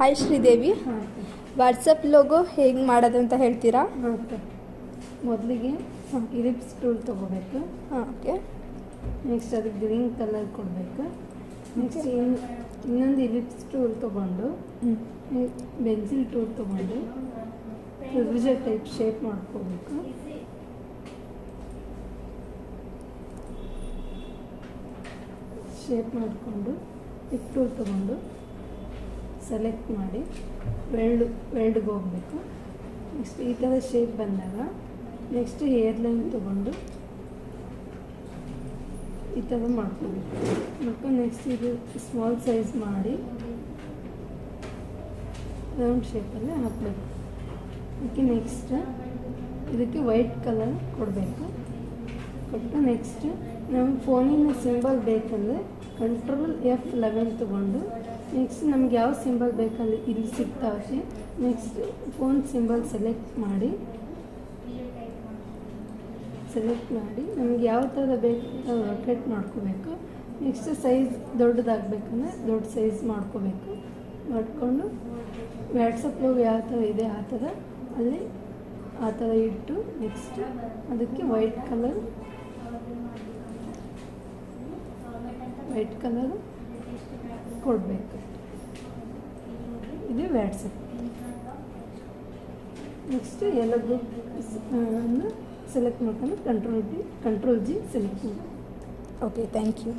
Hi Sridevi, ಹಾಂ WhatsApp logo ಹೇಗೆ ಮಾಡೋದು ಅಂತ ಹೇಳ್ತೀರಾ? ಓಕೆ. ಮೊದಲಿಗೆ ಇಲಿಪ್ಸ್ ಟೂಲ್ ತೊಗೋಬೇಕು. ಹಾಂ, ಓಕೆ. ನೆಕ್ಸ್ಟ್ ಅದಕ್ಕೆ ಗ್ರೀನ್ ಕಲರ್ ಕೊಡಬೇಕು. ನೆಕ್ಸ್ಟ್ ಇನ್ನೊಂದು ಇಲಿಪ್ಸ್ ಟೂಲ್ ತೊಗೊಂಡು ಬೆನ್ಸಿಲ್ ಟೂಲ್ ತೊಗೊಂಡು ತ್ರಿಭುಜ ಟೈಪ್ ಶೇಪ್ ಮಾಡ್ಕೋಬೇಕು. ಶೇಪ್ ಮಾಡಿಕೊಂಡು ಪಿಕ್ ಟೂಲ್ ತೊಗೊಂಡು ಸೆಲೆಕ್ಟ್ ಮಾಡಿ ವೆಲ್ಡ್ಗೆ ಹೋಗಬೇಕು. ನೆಕ್ಸ್ಟ್ ಈ ಥರ ಶೇಪ್ ಬಂದಾಗ ನೆಕ್ಸ್ಟ್ ಹೇರ್ ಲೈನ್ ತೊಗೊಂಡು ಈ ಥರ ಮಾಡ್ಕೋಬೇಕು. ಮತ್ತು ನೆಕ್ಸ್ಟ್ ಇದು ಸ್ಮಾಲ್ ಸೈಜ್ ಮಾಡಿ ರೌಂಡ್ ಶೇಪಲ್ಲಿ ಹಾಕಬೇಕು. ಅದಕ್ಕೆ ನೆಕ್ಸ್ಟ್ ಇದಕ್ಕೆ ವೈಟ್ ಕಲರ್ ಕೊಡಬೇಕು. ಕೊಟ್ಟು ನೆಕ್ಸ್ಟ್ ನಮಗೆ ಫೋನಿನ ಸಿಂಬಲ್ ಬೇಕಂದರೆ ಕಂಟ್ರೋಲ್ F11 ತೊಗೊಂಡು ನೆಕ್ಸ್ಟ್ ನಮ್ಗೆ ಯಾವ ಸಿಂಬಲ್ ಬೇಕಲ್ಲಿ ಇಲ್ಲಿ ಸಿಗ್ತಾವೆ. ನೆಕ್ಸ್ಟ್ ಫೋನ್ ಸಿಂಬಲ್ ಸೆಲೆಕ್ಟ್ ಮಾಡಿ ನಮಗೆ ಯಾವ ಥರ ಬೇಕು ರೊಟೇಟ್ ಮಾಡ್ಕೋಬೇಕು. ನೆಕ್ಸ್ಟ್ ಸೈಜ್ ದೊಡ್ಡದಾಗಬೇಕಂದ್ರೆ ದೊಡ್ಡ ಸೈಜ್ ಮಾಡಿಕೊಂಡು ವಾಟ್ಸಪ್ ಲೋಗೋ ಯಾವ ಥರ ಇದೆ ಆ ಥರ ಅಲ್ಲಿ ಆ ಥರ ಇಟ್ಟು ನೆಕ್ಸ್ಟ್ ಅದಕ್ಕೆ ವೈಟ್ ಕಲರ್ ಕೊಡಬೇಕು. ಇದು ವಾಟ್ಸಪ್. ನೆಕ್ಸ್ಟ್ ಎಲ್ಲ ಗ್ರೂಪ್ ಸೆಲೆಕ್ಟ್ ಮಾಡ್ಕೊಂಡು ಕಂಟ್ರೋಲ್ G ಸೆಲೆಕ್ಟ್ ಮಾಡಿ. Okay, thank you.